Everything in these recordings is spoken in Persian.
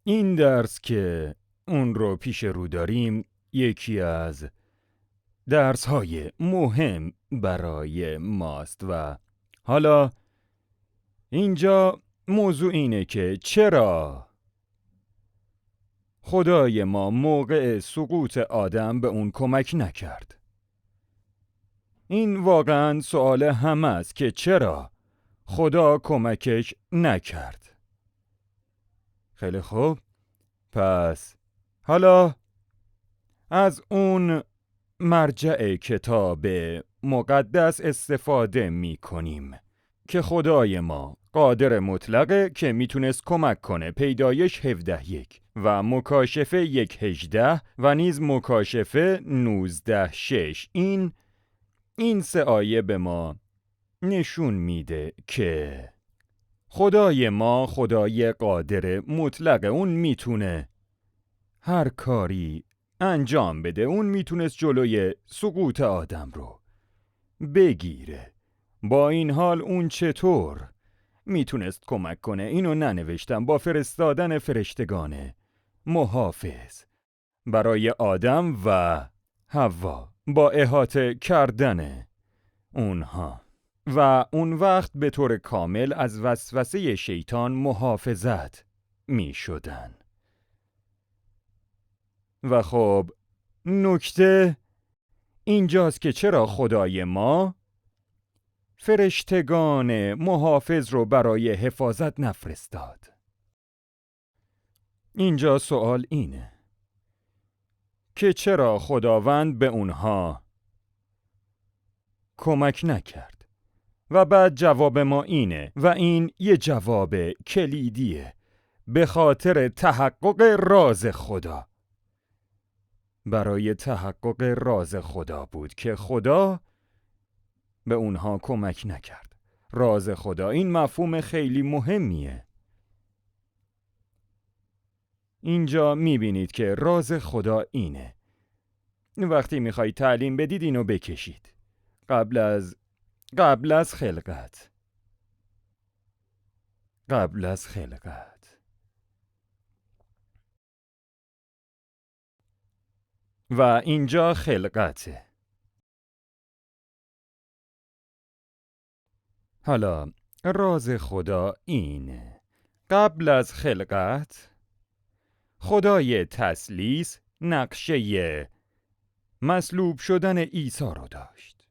این درس که اون رو پیش رو داریم یکی از درس‌های مهم برای ماست و حالا اینجا موضوع اینه که چرا خدای ما موقع سقوط آدم به اون کمک نکرد. این واقعاً سوال همه است که چرا خدا کمکش نکرد. خیلی خوب، پس حالا از اون مرجع کتاب مقدس استفاده می کنیم که خدای ما قادر مطلقه که میتونست کمک کنه. پیدایش 17:1 و مکاشفه 1:18 و نیز مکاشفه 19:6. این 3 آیه به ما نشون میده که خدای ما خدای قادر مطلقه. اون میتونه هر کاری انجام بده. اون میتونست جلوی سقوط آدم رو بگیره. با این حال اون چطور میتونست کمک کنه؟ اینو ننوشتم. با فرستادن فرشتگان محافظ برای آدم و حوا، با احاطه کردن اونها و اون وقت به طور کامل از وسوسه شیطان محافظت می شدن. و خب نکته اینجاست که چرا خدای ما فرشتگان محافظ رو برای حفاظت نفرستاد. اینجا سوال اینه که چرا خداوند به اونها کمک نکرد. و بعد جواب ما اینه و این یه جواب کلیدیه: به خاطر تحقق راز خدا. برای تحقق راز خدا بود که خدا به اونها کمک نکرد. راز خدا، این مفهوم خیلی مهمیه. اینجا میبینید که راز خدا اینه. وقتی میخواید تعلیم بدید اینو بکشید. قبل از خلقت. قبل از خلقت. و اینجا خلقته. حالا راز خدا اینه: قبل از خلقت خدای تثلیث نقشه مصلوب شدن عیسی رو داشت.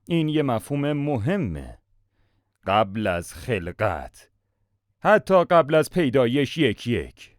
این یه مفهوم مهمه. قبل از خلقت، حتی قبل از پیدایش 1:1.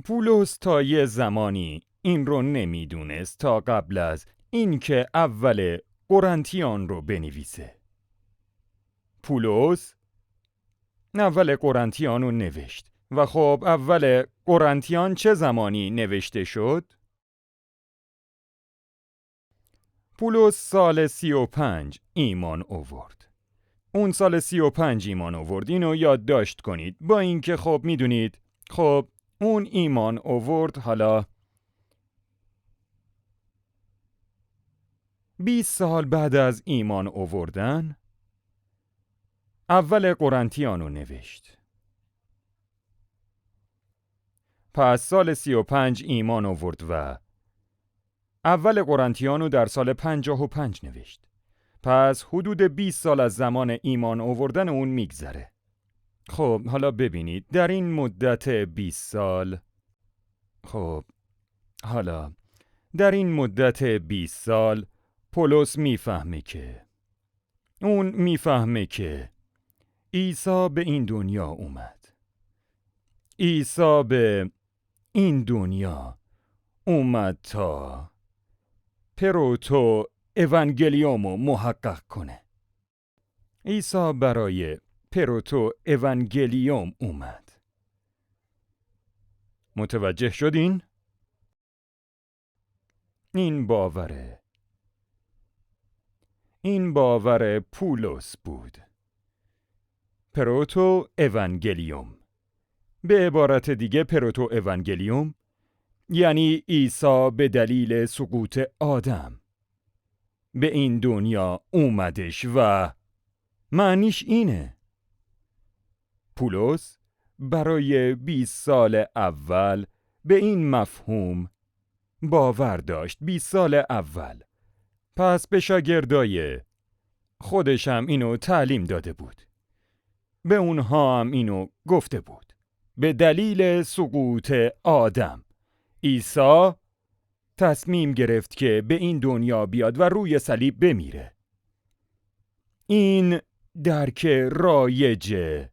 پولس تا یه زمانی این رو نمیدونست تا قبل از اینکه اول قرنتیان رو بنویسه. پولس اول قرنتیان رو نوشت و خب اول قرنتیان چه زمانی نوشته شد؟ پولس سال 35 ایمان آورد. اون سال 35 ایمان آورد. اینو یادداشت کنید. با اینکه خب میدونید خب اون ایمان آورد. حالا 20 سال بعد از ایمان آوردن اول قرنتیان رو نوشت. پس سال 35 ایمان آورد و اول قرنتیان رو در سال 55 نوشت. پس حدود 20 سال از زمان ایمان آوردن اون میگذره. خب حالا ببینید در این مدت 20 سال در این مدت 20 سال پولس میفهمه که عیسی به این دنیا اومد. عیسی به این دنیا اومد تا پروتو اونگلیومو محقق کنه. عیسی برای پروتو اونگلیوم اومد. متوجه شدین؟ این باور پولس بود. پروتو اونگلیوم. به عبارت دیگه پروتو اونگلیوم یعنی عیسی به دلیل سقوط آدم به این دنیا اومدش و معنیش اینه. پولس برای 20 سال اول به این مفهوم باور داشت. 20 سال اول. پس به شاگردای خودش هم اینو تعلیم داده بود. به اونها هم اینو گفته بود. به دلیل سقوط آدم، عیسی تصمیم گرفت که به این دنیا بیاد و روی صلیب بمیره. این درک رایجه.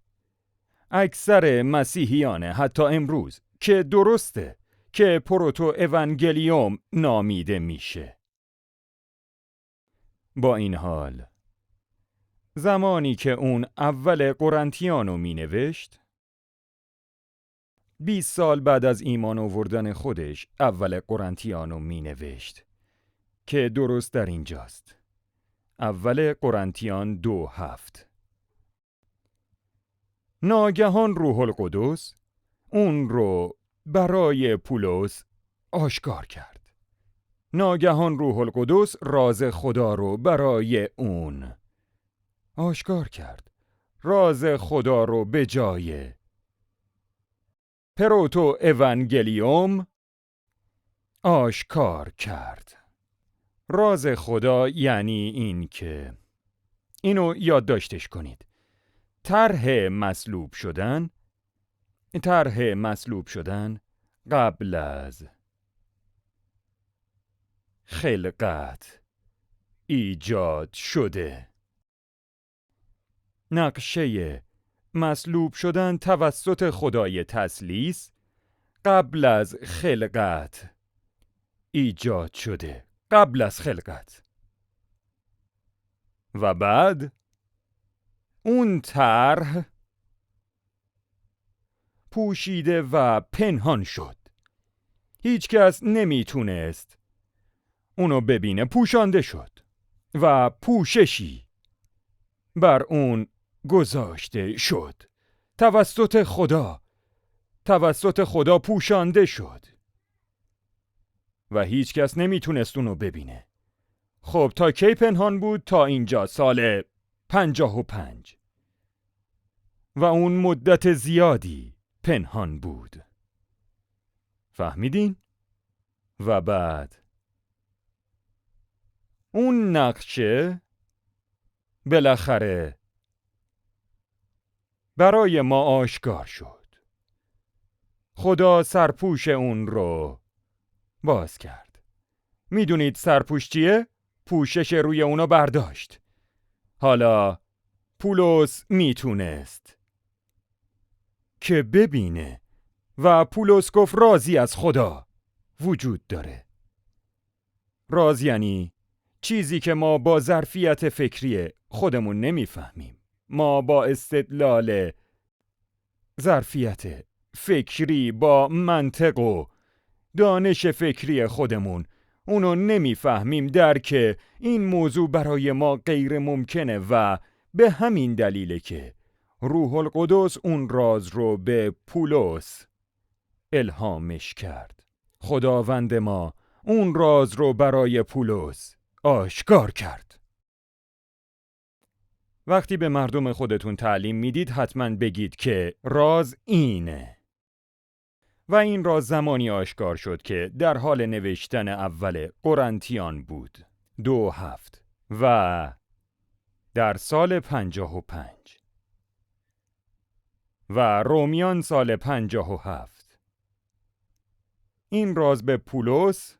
اکثر مسیحیان حتی امروز که درسته که پروتو اونگلیوم نامیده میشه. با این حال زمانی که اون اول قرنتیانو می نوشت، 20 سال بعد از ایمان آوردن خودش اول قرنتیانو می نوشت که درست در اینجاست. اول قرنتیان 2:7. ناگهان روح القدس اون رو برای پولس آشکار کرد. ناگهان روح القدس راز خدا رو برای اون آشکار کرد. راز خدا رو به جای پروتو اونگلیوم آشکار کرد. راز خدا یعنی این که اینو یادداشتش کنید. طرح مصلوب شدن قبل از خلقت ایجاد شده. نقشه مصلوب شدن توسط خدای تثلیث قبل از خلقت ایجاد شده. قبل از خلقت. و بعد اون طرح پوشیده و پنهان شد. هیچ کس نمیتونست اونو ببینه. پوشانده شد و پوششی بر اون گذاشته شد. توسط خدا پوشانده شد و هیچ کس نمیتونست اونو ببینه. خب تا کی پنهان بود؟ تا اینجا، سال 55. و اون مدت زیادی پنهان بود. فهمیدین؟ و بعد اون نقشه بالاخره برای ما آشکار شد. خدا سرپوش اون رو باز کرد. میدونید سرپوش چیه؟ پوشش روی اونو برداشت. حالا پولس میتونست که ببینه و پولس گفت رازی از خدا وجود داره. راز یعنی چیزی که ما با ظرفیت فکری خودمون نمیفهمیم. ما با استدلال ظرفیت فکری، با منطق و دانش فکری خودمون اونو نمیفهمیم. درک این موضوع برای ما غیر ممکنه و به همین دلیله که روح القدس اون راز رو به پولس الهامش کرد. خداوند ما اون راز رو برای پولس آشکار کرد. وقتی به مردم خودتون تعلیم میدید حتما بگید که راز اینه. و این راز زمانی آشکار شد که در حال نوشتن اول قرنتیان بود. 2:7 و در سال 55 و رومیان سال 57 این راز به پولس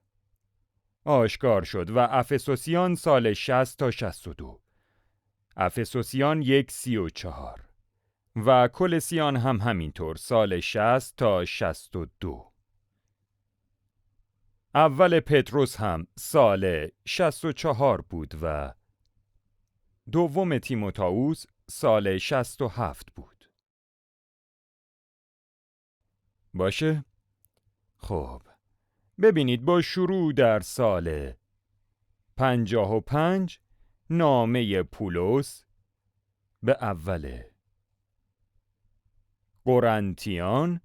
آشکار شد و افسوسیان سال 60 تا 62. افسوسیان 1:34 و کلسیان هم همینطور سال 60 تا 62. اول پتروس هم سال 64 بود و دوم تیموتائوس سال 67 بود. باشه؟ خب ببینید با شروع در سال 55 نامه پولس به اول قرنتیان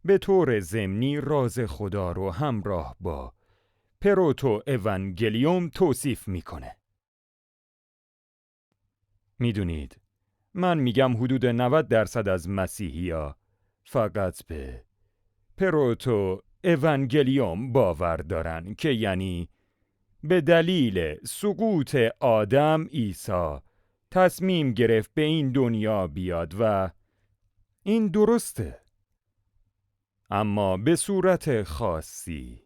به طور ضمنی راز خدا رو همراه با پروتو اونگلیوم توصیف میکنه. میدونید من میگم حدود 90% از مسیحی‌ها فقط به پروتو اونگلیوم باور دارن که یعنی به دلیل سقوط آدم عیسی تصمیم گرفت به این دنیا بیاد و این درسته. اما به صورت خاصی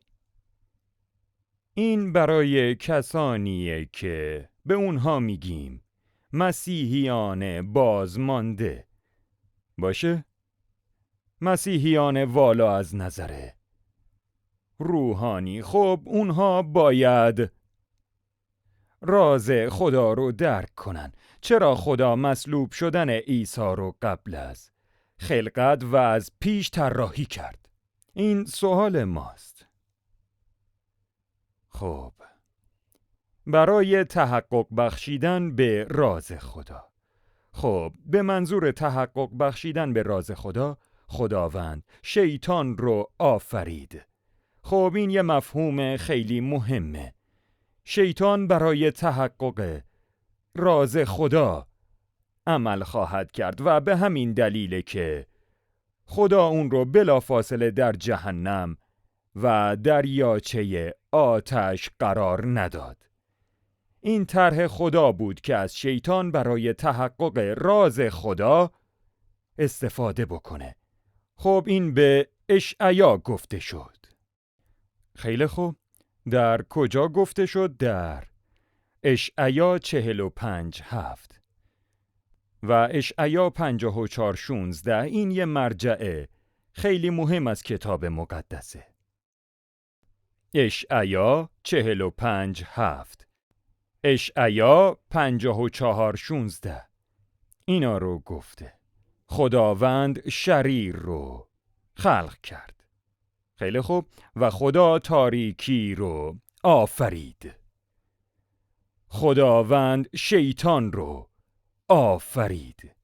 این برای کسانیه که به اونها میگیم مسیحیان بازمانده. باشه؟ مسیحیان والا از نظره روحانی. خب اونها باید راز خدا رو درک کنن. چرا خدا مصلوب شدن عیسی رو قبل از خلقت و از پیش طراحی کرد؟ این سوال ماست. خب برای تحقق بخشیدن به راز خدا. خب به منظور تحقق بخشیدن به راز خدا، خداوند شیطان رو آفرید. خب این یه مفهوم خیلی مهمه. شیطان برای تحقق راز خدا عمل خواهد کرد و به همین دلیله که خدا اون رو بلافاصله در جهنم و دریاچه آتش قرار نداد. این طرح خدا بود که از شیطان برای تحقق راز خدا استفاده بکنه. خب این به اشعیا گفته شد. خیلی خوب. در کجا گفته شد؟ در اشعیا 45:7 و اشعیا 54:16. این یه مرجع خیلی مهم از کتاب مقدسه. اشعیا 45:7، اشعیا 54:16 اینا رو گفته. خداوند شریر رو خلق کرد. خیلی خوب. و خدا تاریکی رو آفرید. خداوند شیطان رو آفرید.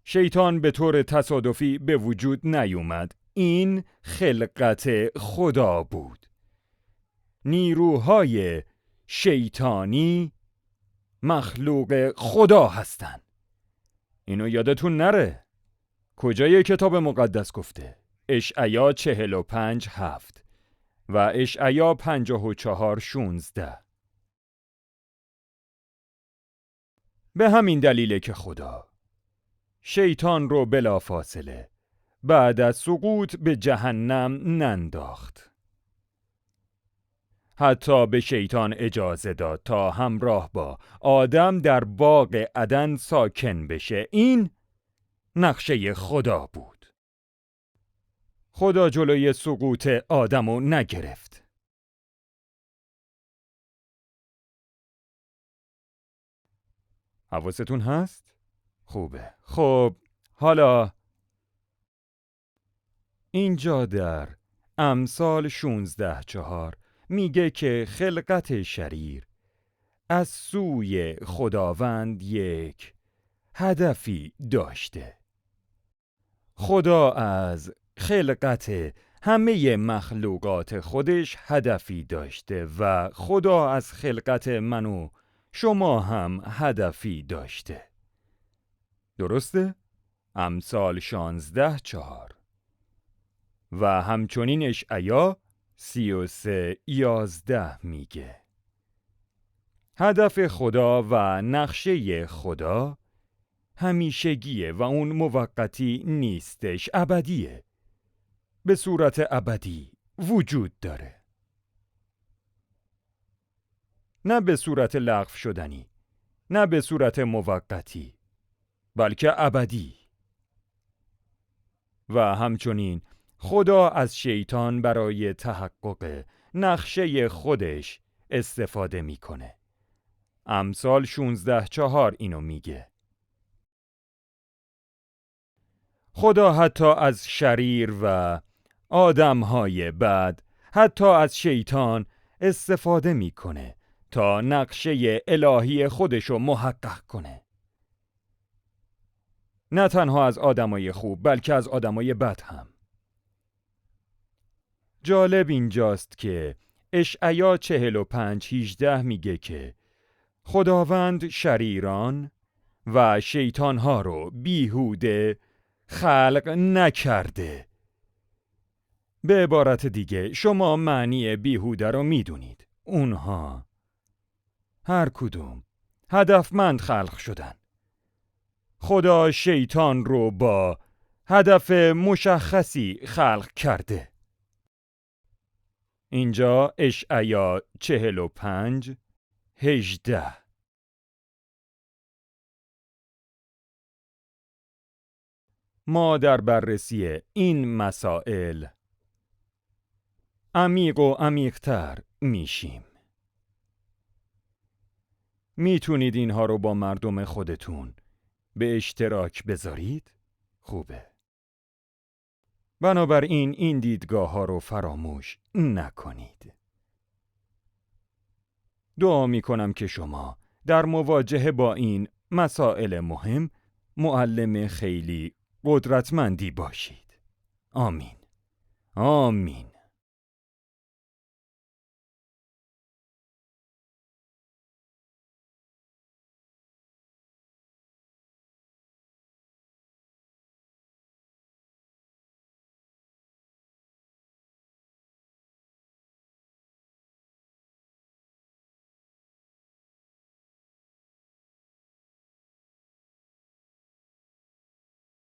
شیطان به طور تصادفی به وجود نیومد. این خلقت خدا بود. نیروهای شیطانی مخلوق خدا هستن. اینو یادتون نره. کجای کتاب مقدس گفته؟ اشعیا 45:7 و اشعیا 54:16. به همین دلیله که خدا شیطان رو بلافاصله بعد از سقوط به جهنم ننداخت. حتی به شیطان اجازه داد تا همراه با آدم در باغ عدن ساکن بشه. این نقشه خدا بود. خدا جلوی سقوط آدمو نگرفت. حواستون هست؟ خوبه. خب حالا اینجا در امثال 16:4 میگه که خلقت شریر از سوی خداوند یک هدفی داشته. خدا از خلقت همه مخلوقات خودش هدفی داشته و خدا از خلقت من و شما هم هدفی داشته. درسته؟ امثال 16:4 و همچنین اشعیا 33:11 میگه هدف خدا و نقشه خدا همیشگیه و اون موقتی نیستش، ابدیه. به صورت ابدی وجود داره. نه به صورت لغو شدنی، نه به صورت موقتی، بلکه ابدی. و همچنین خدا از شیطان برای تحقق نقشه خودش استفاده میکنه. امثال 16:4 اینو میگه. خدا حتی از شریر و آدمهای بد، حتی از شیطان استفاده میکنه تا نقشه الهی خودشو محقق کنه. نه تنها از آدمای خوب بلکه از آدمای بد هم. جالب اینجاست که اشعیا 45:18 میگه که خداوند شریران و شیطانها رو بیهوده خلق نکرده. به عبارت دیگه شما معنی بیهوده رو میدونید. اونها هر کدوم هدفمند خلق شدن. خدا شیطان رو با هدف مشخصی خلق کرده. اینجا اشعیا 45:18. ما در بررسی این مسائل عمیق و عمیق‌تر میشیم. میتونید اینها رو با مردم خودتون به اشتراک بذارید؟ خوبه. بنابراین این دیدگاه ها رو فراموش نکنید. دعا میکنم که شما در مواجهه با این مسائل مهم معلم خیلی قدرتمندی باشید. آمین. آمین.